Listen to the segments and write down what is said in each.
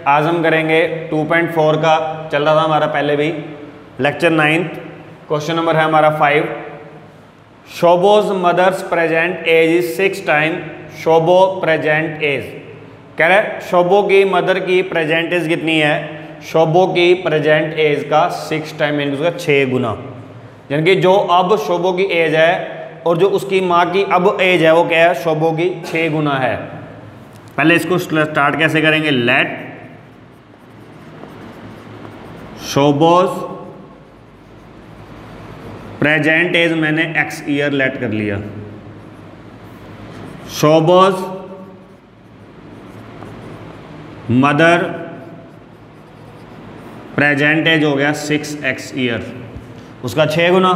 आज हम करेंगे 2.4 का, चल रहा था हमारा पहले भी, लेक्चर 9। क्वेश्चन नंबर है हमारा 5। Shobo's mother's present age is 6 time Shobo present age. कह रहे हैं शोबो की मदर की प्रेजेंट एज कितनी है, शोबो की प्रेजेंट एज का 6 टाइम यानी उसका 6 गुना। यानी कि जो अब शोबो की एज है और जो उसकी माँ की अब एज है वो क्या है, शोबो की 6 गुना है। पहले इसको स्टार्ट कैसे करेंगे, लेट शोबोज प्रेजेंट एज, मैंने एक्स ईयर लेट कर लिया, शोबोज मदर प्रेजेंट एज हो गया 6x ईयर, उसका 6 गुना।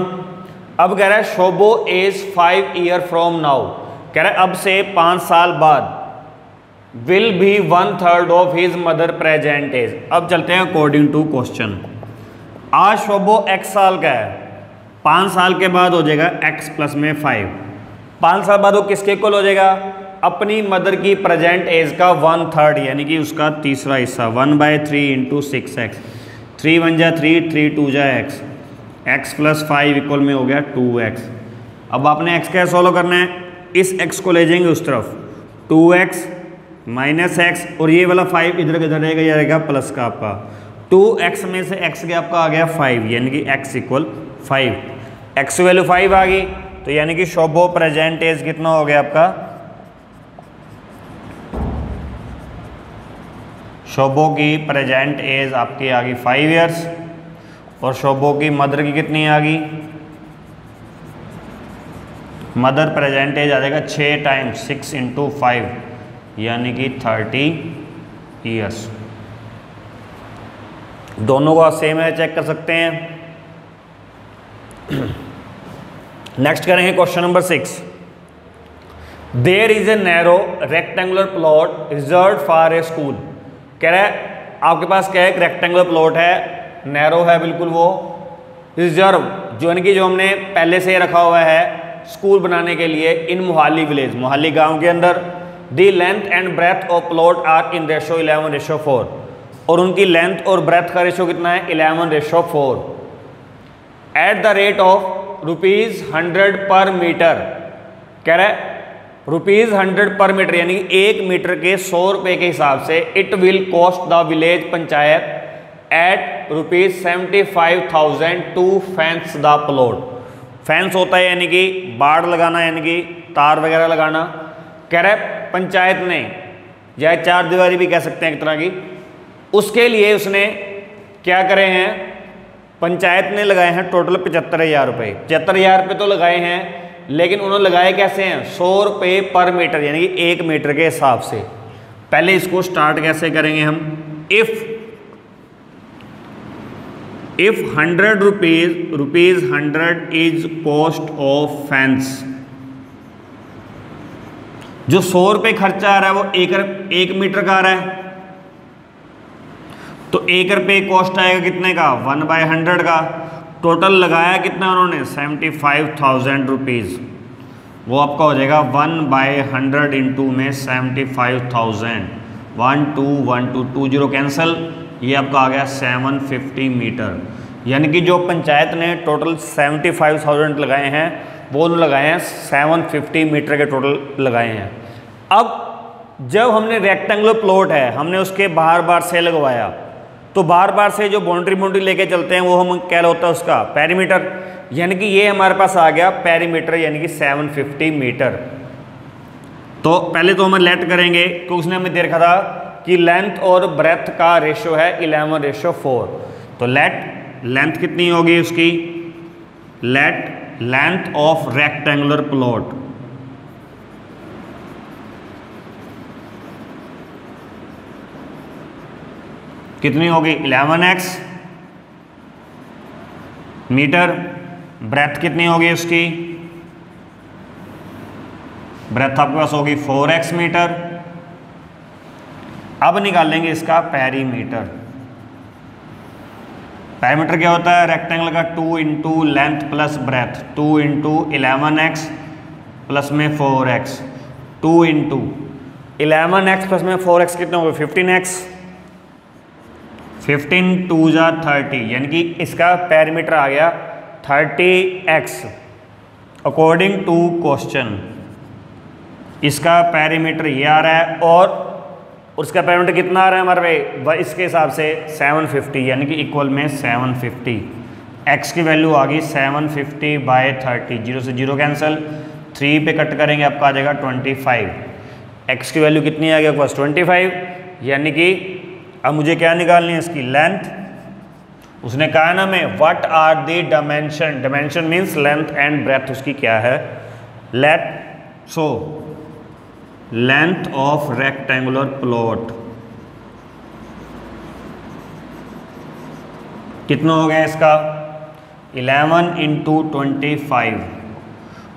अब कह रहा है Shobo age 5 year from now, कह रहा है अब से 5 साल बाद will be 1/3 of his mother present age. अब चलते हैं अकॉर्डिंग टू क्वेश्चन। आज शोबो x साल का है, 5 साल के बाद हो जाएगा x प्लस में 5। 5 साल बाद वो किसके इक्वल हो जाएगा, अपनी मदर की प्रेजेंट एज का 1/3 यानी कि उसका तीसरा हिस्सा, 1/3 इंटू 6x। 3 1 जा 3, 3 2 जा x, x प्लस 5 इक्वल में हो गया 2x। अब आपने x कैसे सॉल्व करना है, इस x को ले जाएंगे उस तरफ, 2x माइनस x और ये वाला 5 इधर किधर रहेगा, ये रहेगा प्लस का आपका 2x में से x के आपका आ गया 5 यानी कि x इक्वल 5। x वैल्यू 5 आ गई तो यानी कि शोबो प्रेजेंट एज कितना हो गया आपका, शोबो की प्रेजेंट एज आपकी आ गई 5 ईयर्स और शोबो की मदर की कितनी आ गई, मदर प्रेजेंट एज आ जाएगा 6 टाइम्स 6 इंटू 5 यानी कि 30 ईयर्स। दोनों का सेम है, चेक कर सकते हैं। नेक्स्ट करेंगे question number 6। There is a narrow rectangular plot reserve for a school. कह रहा है आपके पास क्या है, एक रेक्टेंगुलर प्लॉट है, नैरो है बिल्कुल, वो रिजर्व जो यानी कि जो हमने पहले से रखा हुआ है स्कूल बनाने के लिए इन मोहाली विलेज, मोहाली गांव के अंदर। The length and breadth of plot are in ratio 11:4 और उनकी लेंथ और ब्रेथ का रेशो कितना है, 11:4। एट द रेट ऑफ ₹100 पर मीटर। कह रहा है ₹100 पर मीटर यानी कि 1 मीटर के 100 रुपये के हिसाब से it will cost the village panchayat at ₹75,000 to fence the plot. Fence होता है यानी कि बाड़ लगाना, यानी कि तार वगैरह लगाना। कह रहा है पंचायत ने, या 4 दीवारी भी कह सकते हैं एक तरह की, उसके लिए उसने क्या करे हैं, पंचायत ने लगाए हैं टोटल 75,000 रुपये। 75,000 रुपये तो लगाए हैं, लेकिन उन्होंने लगाए कैसे हैं, 100 रुपये पर मीटर यानी कि 1 मीटर के हिसाब से। पहले इसको स्टार्ट कैसे करेंगे हम, if 100 rupees 100 is cost of fence. जो 100 रुपये खर्चा आ रहा है वो 1 मीटर का आ रहा है, तो 1 रुपये कॉस्ट आएगा कितने का, 1/100 का। टोटल लगाया कितना उन्होंने, 75,000 रुपीज़। वो आपका हो जाएगा 1/100 इंटू में 75,000, 1 2 1 2 2 0 कैंसिल, ये आपका आ गया 750 मीटर। यानी कि जो पंचायत ने टोटल 75,000 लगाए हैं वो लगाए हैं 750 मीटर के टोटल लगाए हैं। अब जब हमने रेक्टेंगुलर प्लॉट है, हमने उसके बाहर से लगवाया, तो बाहर से जो बाउंड्री लेके चलते हैं वो हम क्या होता है उसका पेरीमीटर, यानी कि ये हमारे पास आ गया पेरीमीटर यानी कि 750 मीटर। तो पहले तो हम लेट करेंगे कि उसने हमें दे रखा था कि लेंथ और ब्रेथ का रेशो है 11:4। तो लेंथ कितनी होगी उसकी, लेंथ ऑफ रेक्टेंगुलर प्लॉट कितनी होगी, 11x मीटर। ब्रेथ कितनी होगी उसकी, ब्रेथ आपके पास होगी 4x मीटर। अब निकालेंगे इसका पेरीमीटर। पेरीमीटर क्या होता है, रेक्टेंगल का 2 into length plus breadth, 2 into 11x plus में 4x, 2 इंटू 11x प्लस में 4x कितने हो गए 15x, 15 2 जा 30, यानी कि इसका पैरामीटर आ गया 30x अकॉर्डिंग टू क्वेश्चन। इसका पैरामीटर ये आ रहा है और उसका पैरामीटर कितना आ रहा है हमारे भाई, इसके हिसाब से 750, यानी कि इक्वल में 750। x की वैल्यू आ गई 750 बाय 30, 0 से 0 कैंसिल, 3 पे कट करेंगे आपका आ जाएगा 25। x की वैल्यू कितनी आ गई आपके पास 25, यानी कि अब मुझे क्या निकालनी है इसकी लेंथ। उसने कहा ना मैं what are the dimension, dimension means length and breadth उसकी क्या है। Let so length of rectangular plot कितना हो गया इसका 11 इंटू 25,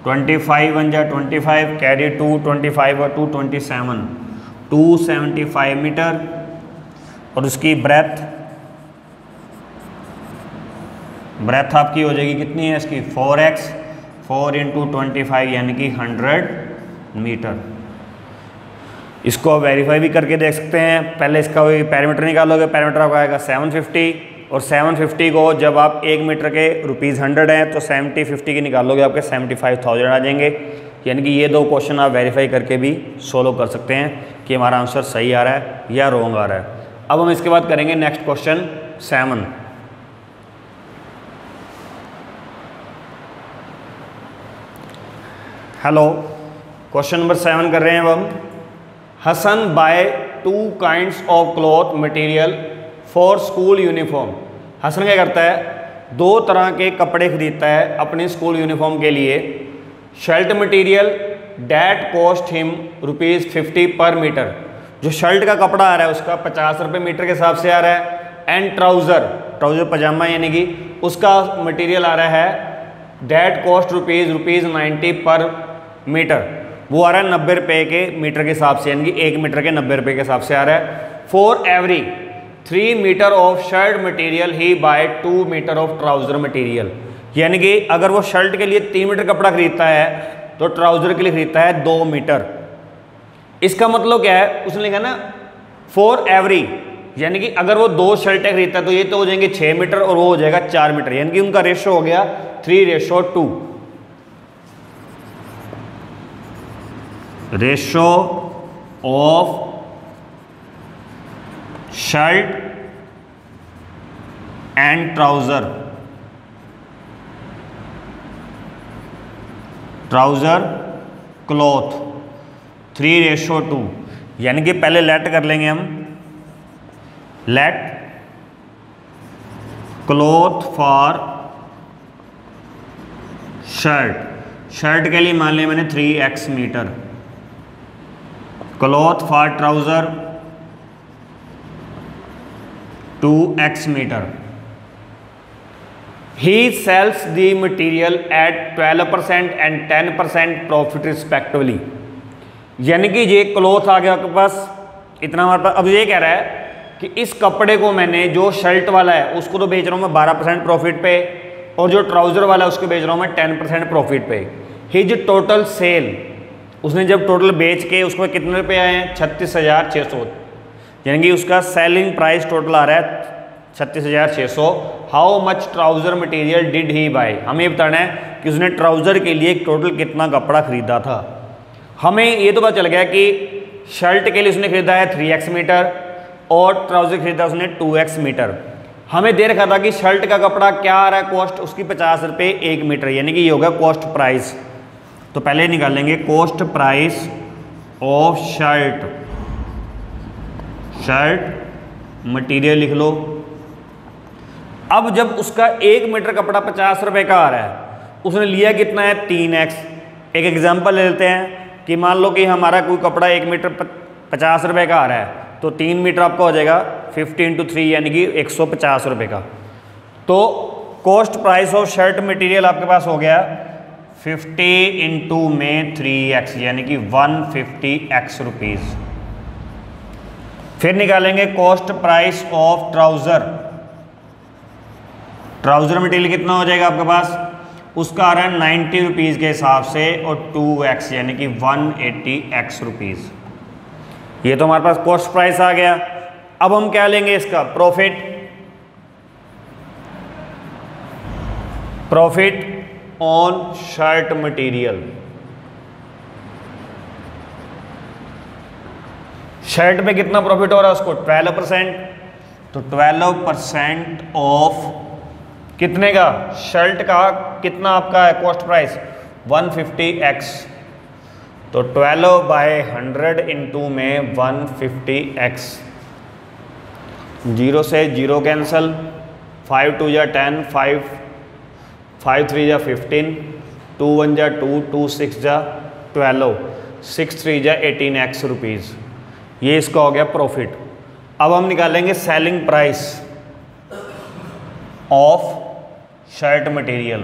25 1 जा 25, कैरी 2, 25 और 2 27, 275 मीटर। और उसकी ब्रेथ आपकी हो जाएगी कितनी है इसकी 4x, 4 इंटू 25 यानी कि 100 मीटर। इसको वेरीफाई भी करके देख सकते हैं। पहले इसका वही पैरामीटर निकालोगे, पैरामीटर आपका आएगा 750, और 750 को जब आप 1 मीटर के ₹100 हैं तो 70 50 की निकालोगे आपके 75,000 आ जाएंगे। यानी कि ये दो क्वेश्चन आप वेरीफाई करके भी सोल्व कर सकते हैं कि हमारा आंसर सही आ रहा है या रॉन्ग आ रहा है। अब हम इसके बाद करेंगे next question 7। Hello, question number 7 कर रहे हैं अब हम। Hasan buy 2 kinds of cloth material for school uniform. Hasan क्या करता है, 2 तरह के कपड़े खरीदता है अपने स्कूल यूनिफॉर्म के लिए। Shirt material that cost him ₹50 पर मीटर। जो शर्ट का कपड़ा आ रहा है उसका 50 रुपये मीटर के हिसाब से आ रहा है। एंड ट्राउज़र पजामा यानी कि उसका मटेरियल आ रहा है डैट कॉस्ट ₹90 पर मीटर। वो आ रहा है 90 रुपये के मीटर के हिसाब से, यानी कि 1 मीटर के 90 रुपये के हिसाब से आ रहा है। For every 3 metre of shirt material he buy 2 metre of trouser material. यानी कि अगर वो शर्ट के लिए 3 मीटर कपड़ा खरीदता है तो ट्राउज़र के लिए खरीदता है 2 मीटर। इसका मतलब क्या है, उसने लिखा ना फॉर एवरी, यानी कि अगर वो 2 शर्टें खरीदता है तो ये तो हो जाएंगे 6 मीटर और वो हो जाएगा 4 मीटर, यानी कि उनका रेशो हो गया 3:2। Ratio of shirt and trouser cloth 3:2। यानी कि पहले लेट कर लेंगे हम, लेट क्लॉथ फॉर शर्ट के लिए मान लिया मैंने 3x metre, cloth for trouser 2x metre. He sells the material at 12% and 10% profit respectively. यानी कि ये क्लॉथ आ गया आपके पास इतना हमारे पास। अब ये कह रहा है कि इस कपड़े को मैंने जो शर्ट वाला है उसको तो बेच रहा हूँ मैं 12% प्रॉफिट पे, और जो ट्राउज़र वाला है उसको बेच रहा हूँ मैं 10% प्रॉफिट पे। हिज टोटल सेल, उसने जब टोटल बेच के उसको कितने रुपये आए हैं 36,600, यानी कि उसका सेलिंग प्राइस टोटल आ रहा है 36,600। How much trouser material did he buy. हमें ये बताना है कि उसने ट्राउज़र के लिए टोटल कितना कपड़ा खरीदा था। हमें ये तो पता चल गया कि शर्ट के लिए उसने खरीदा है 3x मीटर और ट्राउज़र खरीदा उसने 2x मीटर। हमें दे रखा था कि शर्ट का कपड़ा क्या आ रहा है कॉस्ट उसकी 50 रुपये 1 मीटर, यानी कि ये होगा कॉस्ट प्राइस। तो पहले निकालेंगे cost price of shirt material लिख लो। अब जब उसका 1 मीटर कपड़ा 50 रुपये का आ रहा है, उसने लिया कितना है 3x। एक एग्जांपल ले लेते हैं कि मान लो कि हमारा कोई कपड़ा 1 मीटर 50 रुपये का आ रहा है, तो 3 मीटर आपका हो जाएगा 50 × 3 यानी कि 150 रुपये का। तो cost price of shirt material आपके पास हो गया 50 × में 3x यानी कि 150x रुपीज़। फिर निकालेंगे cost price of trouser material कितना हो जाएगा आपके पास, उसका आ रहा है 90 रुपीज़ के हिसाब से और 2x यानी कि 180x रुपीज़। ये तो हमारे पास कॉस्ट प्राइस आ गया। अब हम क्या लेंगे इसका profit. Profit on shirt material. Shirt पे कितना प्रॉफिट हो रहा है उसको 12%, तो 12% ऑफ कितने का, शर्ट का कितना आपका है कॉस्ट प्राइस 150x, तो 12/100 इंटू में 150x, 0 से 0 कैंसल, 5 2 या 10, 5 3 या 15, 2 1 या 2, 2 6 या 12, 6 3 या 18x रुपीज़। ये इसका हो गया प्रॉफिट। अब हम निकालेंगे selling price of shirt material.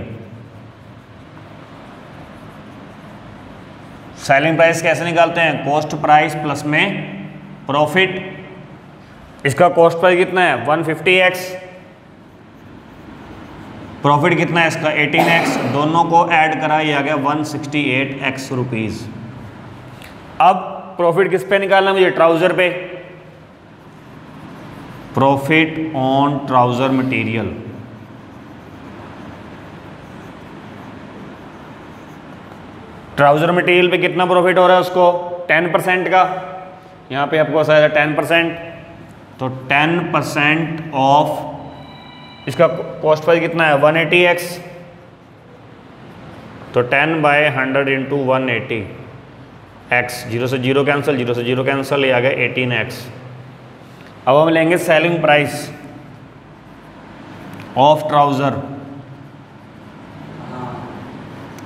Selling price कैसे निकालते हैं, कॉस्ट प्राइस प्लस में प्रॉफिट। इसका कॉस्ट प्राइस कितना है 150x, प्रॉफिट कितना है इसका 18x, दोनों को ऐड करा ये आ गया 168x रुपीज़। अब प्रॉफिट किस पे निकालना मुझे, ट्राउज़र पे, profit on trouser material. Trouser material पे कितना प्रॉफिट हो रहा है उसको 10% का, यहाँ पे आपको ऐसा 10%, तो 10% ऑफ इसका कॉस्ट प्राइस कितना है 180x, तो 10/100 इंटू 180x, 0 से 0 कैंसिल, 0 से 0 कैंसिल, ये आ गया 18x। अब हम लेंगे selling price of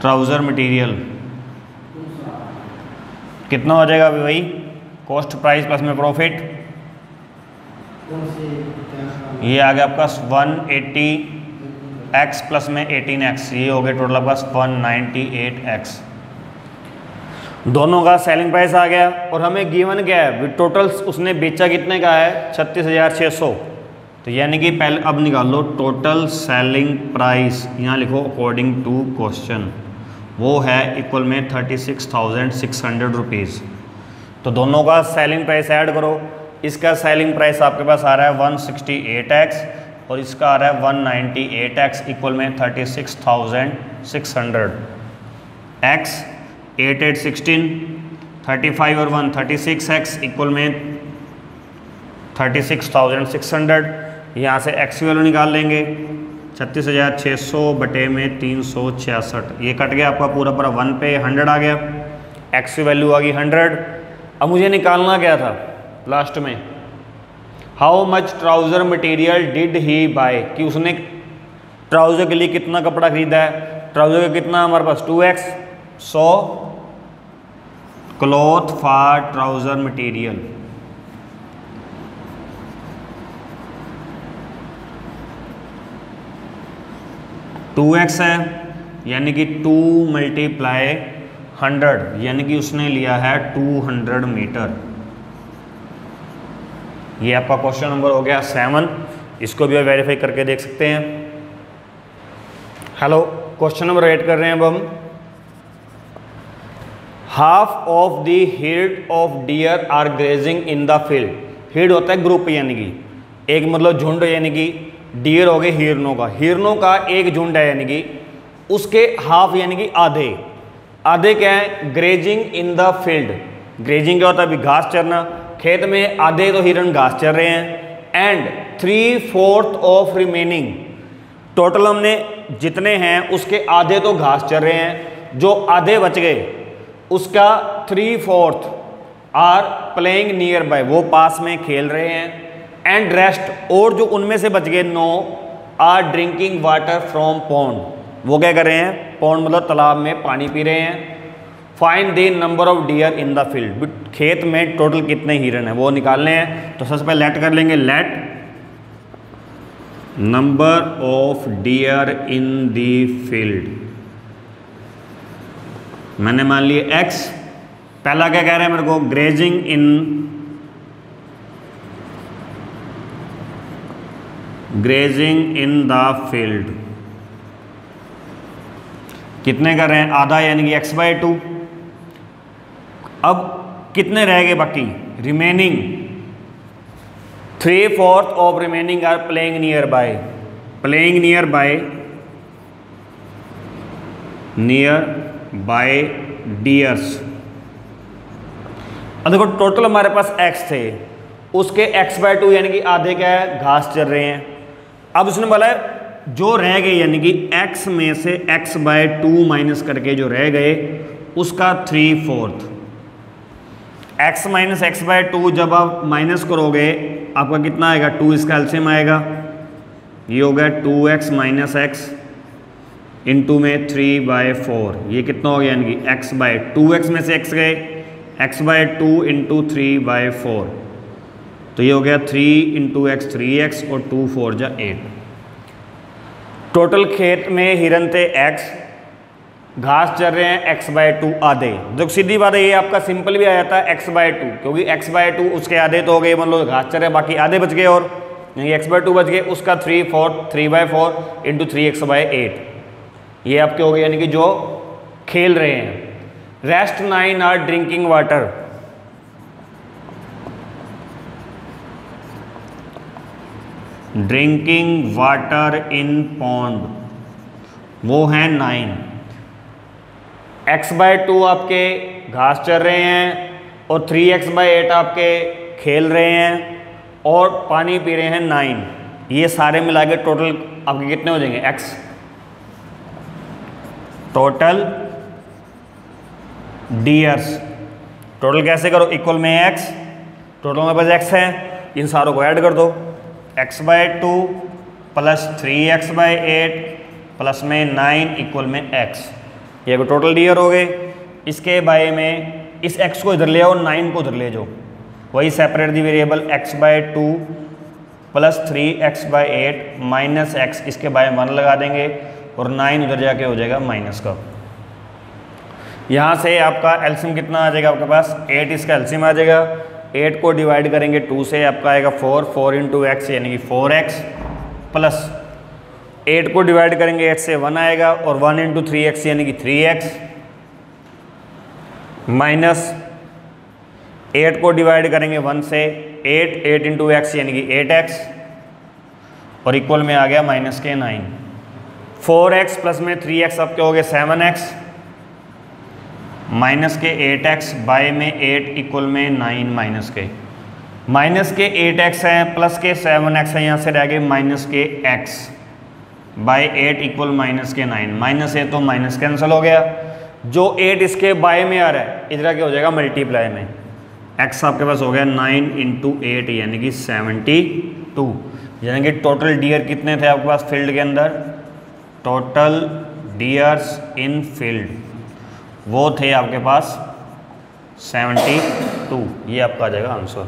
trouser material. कितना हो जाएगा अभी भाई, कॉस्ट प्राइस प्लस में प्रॉफिट, ये आ गया आपका 180x प्लस में 18x, ये हो गया टोटल आपका 198x। दोनों का सेलिंग प्राइस आ गया और हमें गिवन क्या है, टोटल उसने बेचा कितने का है 36,600, तो यानी कि पहले अब निकाल लो टोटल सेलिंग प्राइस, यहाँ लिखो अकॉर्डिंग टू क्वेश्चन, वो है इक्वल में 36,600 रुपीज़। तो दोनों का सेलिंग प्राइस ऐड करो, इसका सेलिंग प्राइस आपके पास आ रहा है 168x और इसका आ रहा है 198x, इक्वल में 36,600 x 8 8 16, 35 और 1 36x, इक्वल में 36,600। यहाँ से x की वैल्यू निकाल लेंगे 36,600 बटे में 366, ये कट गया आपका पूरा पूरा 1 पे 100 आ गया, x की वैल्यू आ गई 100। अब मुझे निकालना क्या था लास्ट में, how much trouser material did he buy, कि उसने ट्राउज़र के लिए कितना कपड़ा खरीदा है, ट्राउज़र का कितना हमारे पास 2x, so cloth for trouser material, two x है यानी कि 2 × 100, यानी कि उसने लिया है 200 मीटर। ये आपका क्वेश्चन नंबर हो गया 7, इसको भी वेरीफाई करके देख सकते हैं। हेलो, क्वेश्चन नंबर 8 कर रहे हैं अब हम। Half of the herd of deer are grazing in the field. Herd होता है ग्रुप, यानी कि एक मतलब झुंड, यानी कि डियर हो गए हिरनों का, हिरनों का एक झुंड है, यानी कि उसके हाफ यानी कि आधे, आधे क्या है grazing in the field. Grazing क्या होता है, अभी घास चरना, खेत में आधे तो हिरन घास चर रहे हैं, एंड 3/4 ऑफ रिमेनिंग, टोटल हमने जितने हैं उसके आधे तो घास चर रहे हैं, जो आधे बच गए उसका 3/4 आर प्लेइंग नियर बाय, वो पास में खेल रहे हैं, एंड रेस्ट, और जो उनमें से बच गए 9 are drinking water from pond, वो क्या कर रहे हैं, पॉन्ड मतलब तालाब में पानी पी रहे हैं। Find the number of dear in the field, खेत में टोटल कितने हिरन हैं वो निकालने हैं। तो सबसे पहले लेट कर लेंगे, let number of dear in the field, मैंने मान लिया x, पहला क्या कह रहे हैं मेरे को, ग्रेजिंग इन द फील्ड, कितने कर रहे हैं, आधा यानी कि x/2। अब कितने रह गए बाकी, remaining 3/4 of remaining are playing nearby, playing nearby nearby deers. अब देखो टोटल हमारे पास x थे, उसके x/2 यानी कि आधे क्या है, घास चर रहे हैं। अब उसने बोला है जो रह गए यानी कि x में से x/2 माइनस करके जो रह गए उसका 3/4। x माइनस x/2 जब आप माइनस करोगे आपका कितना आएगा, 2 इसका एलसीएम आएगा, ये हो गया 2x माइनस x इंटू में 3/4। ये कितना हो गया यानी कि x/2x में से x गए, x/2 इंटू 3/4, तो ये हो गया 3 इंटू x 3x और 2 4 जा 8। टोटल खेत में हिरन थे x, घास चर रहे हैं x/2 आधे। जो सीधी बात है ये आपका सिंपल भी आ जाता है x/2, क्योंकि x/2 उसके आधे तो हो गए, मान लो घास चर रहे बाकी आधे बच गए, और x/2 बच गए, उसका 3/4 इंटू 3x/8 ये आपके हो गए यानी कि जो खेल रहे हैं। Rest 9 are drinking water. Drinking water in pond, वो हैं 9। x/2 आपके घास चर रहे हैं और 3x/8 आपके खेल रहे हैं और पानी पी रहे हैं 9। ये सारे मिला के टोटल आपके कितने हो जाएंगे x। टोटल डियर्स, टोटल कैसे करो, इक्वल में x, टोटल में बस x है, इन सारों को ऐड कर दो, x/2 प्लस 3x/8 प्लस में 9 इक्वल में x। ये को टोटल डियर हो गए। इसके बारे में इस x को इधर ले आओ, 9 को इधर ले जाओ, वही separate the variable x/2 plus 3x/8 minus x, इसके बारे में 1 लगा देंगे और 9 उधर जाके हो जाएगा माइनस का। यहाँ से आपका एलसीएम कितना आ जाएगा आपके पास, 8 इसका एलसीएम आ जाएगा। 8 को डिवाइड करेंगे 2 से, आपका आएगा 4 इंटू x यानी कि 4x, प्लस 8 को डिवाइड करेंगे 8 से 1 आएगा, और 1 इंटू 3x यानी कि 3x, माइनस 8 को डिवाइड करेंगे 1 से 8 इंटू x यानी कि 8x, और इक्वल में आ गया माइनस के 9। 4x प्लस में 3x आपके हो गए 7x, माइनस के 8x बाय में 8 इक्वल में 9 माइनस के 8x है प्लस के 7x है, यहाँ से रह गए माइनस के x बाय 8 इक्वल माइनस के 9। माइनस है तो माइनस कैंसिल हो गया, जो 8 इसके बाय में आ रहा है इधर क्या हो जाएगा मल्टीप्लाई में, x आपके पास हो गया 9 इंटू 8 यानी कि 72। यानी कि टोटल डियर कितने थे आपके पास फील्ड के अंदर, टोटल डियर्स इन फील्ड वो थे आपके पास 72। ये आपका आ जाएगा answer.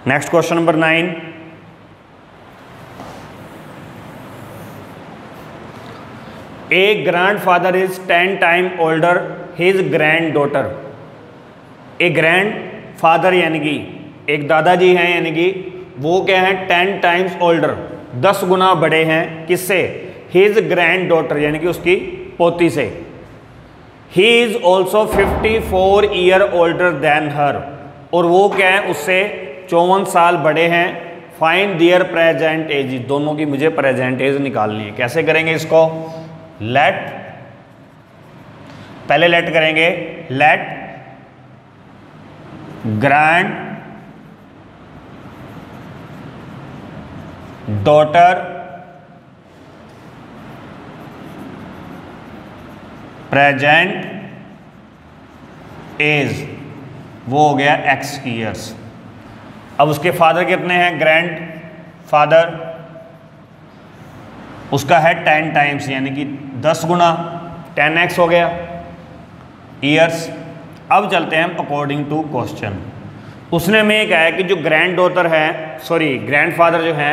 Next question number 9, A grand father is 10 time older his grand daughter. A grand father यानी कि एक दादाजी हैं, यानी कि वो क्या है 10 टाइम्स ओल्डर, 10 गुना बड़े हैं किससे, हिज ग्रैंड डॉटर यानी कि उसकी पोती से। He is also 54 year older than her, और वो क्या है उससे 54 साल बड़े हैं। फाइंड देयर प्रेजेंट एज, दोनों की मुझे प्रेजेंट एज निकालनी है। कैसे करेंगे इसको, लेट, पहले लेट करेंगे, let granddaughter present age, वो हो गया x ईयर्स। अब उसके फादर कितने हैं, ग्रैंड फादर उसका है 10 टाइम्स यानी कि 10 गुना, 10x हो गया ईयर्स। अब चलते हैं अकॉर्डिंग टू क्वेश्चन। उसने में कहा है कि जो ग्रैंड डॉटर है, सॉरी ग्रैंड फादर जो है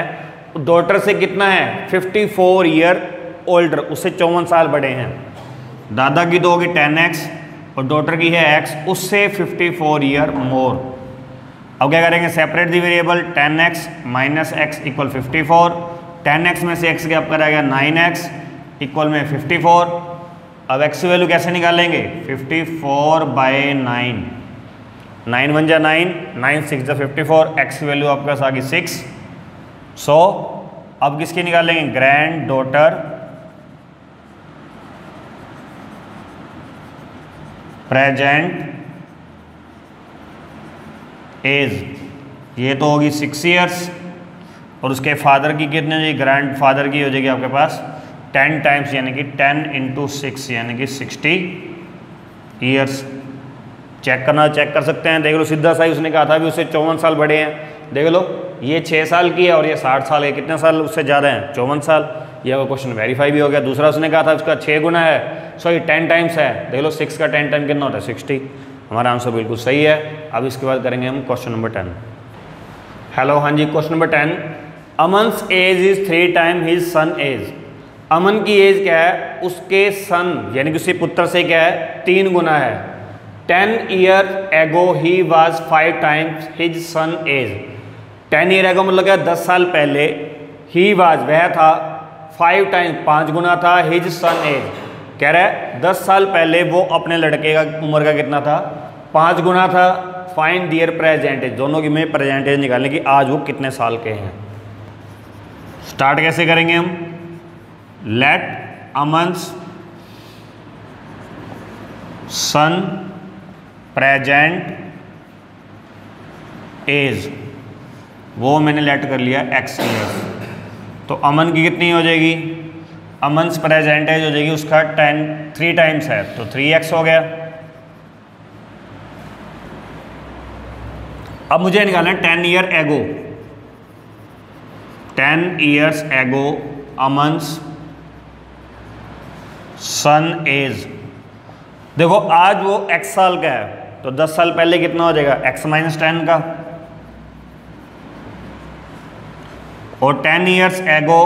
डॉटर से कितना है 54 ईयर ओल्डर, उससे 54 साल बड़े हैं। दादा की तो होगी 10x और डॉटर की है x, उससे 54 ईयर मोर। अब क्या करेंगे, separate the variable 10x minus x equal 54। 10x में से x गैप कराएगा 9x इक्वल में 54। अब x की वैल्यू कैसे निकालेंगे, 54 बाय 9, 9 1 जा 9, 9 6 जा 54, x की वैल्यू आपके पास आ गई 6। सो अब किसकी निकालेंगे, ग्रैंड डॉटर प्रेजेंट एज, ये तो होगी 6 ईयर्स, और उसके फादर की कितनी हो जाएगी, ग्रैंड फादर की हो जाएगी आपके पास 10 टाइम्स, यानी कि 10 × 6 यानी कि 60 ईयर्स। चेक कर सकते हैं, देख लो सीधा सा ही उसने कहा था भी उससे 54 साल बड़े हैं। देख लो ये 6 साल की है और ये 60 साल है, कितने साल उससे ज़्यादा हैं, 54 साल। ये क्वेश्चन वेरीफाई भी हो गया। दूसरा उसने कहा था उसका 6 गुना है, सॉरी 10 टाइम्स है। देख लो 6 का 10 टाइम कितना होता है, 60। हमारा आंसर बिल्कुल सही है। अब इसके बाद करेंगे हम क्वेश्चन नंबर 10। हेलो, हाँ जी, question number 10। Aman's age is 3 time his son age. Aman की एज क्या है, उसके सन यानी कि उसके पुत्र से क्या है, 3 गुना है। 10 year ago he was 5 times his son age. 10 year ago मतलब क्या, 10 साल पहले, ही वॉज वह था, 5 टाइम्स 5 गुना था, हिज सन एज कह रहा है 10 साल पहले वो अपने लड़के का उम्र का कितना था, 5 गुना था। फाइंड दियर प्रेजेंट एज, दोनों की में प्रेजेंट एज निकालने की, आज वो कितने साल के हैं। स्टार्ट कैसे करेंगे हम, लेट अमन्स सन प्रेजेंट एज, वो मैंने लेट कर लिया x ईयर्स। तो अमन की कितनी हो जाएगी, अमन्स प्रेजेंट एज हो जाएगी उसका 3 टाइम्स है तो 3x हो गया। अब मुझे निकालना है 10 ईयर एगो, 10 ईयर्स एगो अमन्स सन एज। देखो आज वो x साल का है तो 10 साल पहले कितना हो जाएगा, x - 10 का। और 10 ईयर्स एगो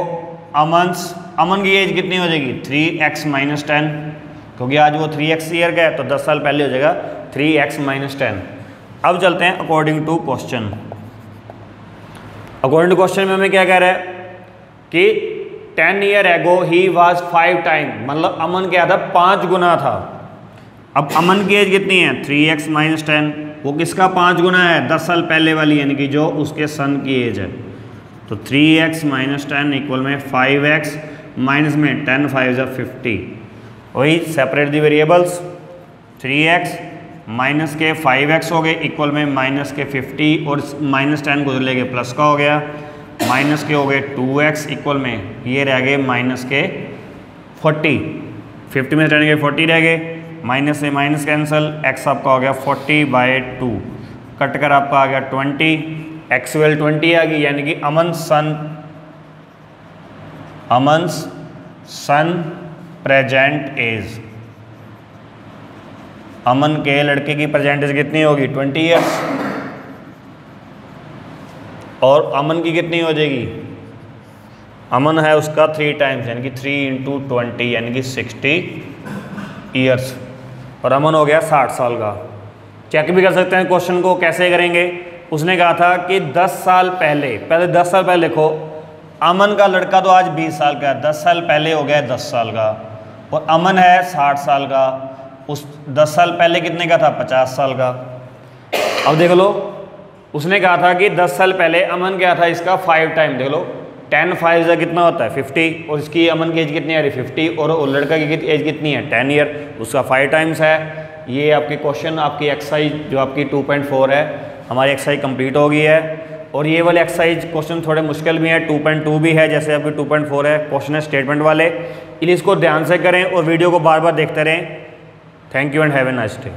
अमन्स, अमन की एज कितनी हो जाएगी, 3x - 10, क्योंकि आज वो 3x ईयर का है तो 10 साल पहले हो जाएगा 3x - 10। अब चलते हैं according to question. According to question में हमें क्या कह रहा है कि 10 year ago he was 5 time, मतलब अमन क्या था, 5 गुना था। अब अमन की एज कितनी है, 3x - 10, वो किसका 5 गुना है, 10 साल पहले वाली, यानी कि जो उसके सन की एज है। तो 3x - 10 इक्वल में 5x माइनस में 10 5 = 50। वही separate the variables, 3x minus के 5x हो गए इक्वल में माइनस के 50, और -10 गुजर लेके प्लस का हो गया, माइनस के हो गए 2x इक्वल में ये रह गए माइनस के 40, 50 में 10 के 40 रह गए, माइनस से माइनस कैंसिल, x आपका हो गया 40/2, कट कर आपका आ गया 20, x वैल्यू 20 आ गई, यानी कि अमन्स सन प्रेजेंट एज, अमन के लड़के की प्रेजेंट एज कितनी होगी, 20 ईयर्स, और अमन की कितनी हो जाएगी, अमन है उसका 3 टाइम्स यानी कि 3 × 20 यानी कि 60 ईयर्स, और अमन हो गया 60 साल का। चेक भी कर सकते हैं क्वेश्चन को, कैसे करेंगे। उसने कहा था कि 10 साल पहले 10 साल पहले लिखो, अमन का लड़का तो आज 20 साल का है, 10 साल पहले हो गया 10 साल का, और अमन है 60 साल का, उस 10 साल पहले कितने का था, 50 साल का। अब देख लो उसने कहा था कि 10 साल पहले अमन क्या था, इसका 5 टाइम, देख लो 10 5 = कितना होता है 50, और इसकी अमन की एज कितनी आ रही 50, और लड़का की एज कितनी है 10 ईयर, उसका 5 टाइम्स है। ये आपके क्वेश्चन, आपकी एक्सरसाइज जो आपकी 2.4 है, हमारी एक्सरसाइज कंप्लीट हो गई है। और ये वाले एक्सरसाइज क्वेश्चन थोड़े मुश्किल भी हैं, 2.2 भी है, जैसे आपकी 2.4 है, क्वेश्चन है स्टेटमेंट वाले, इसलिए इसको ध्यान से करें और वीडियो को बार बार देखते रहें। Thank you and have a nice day.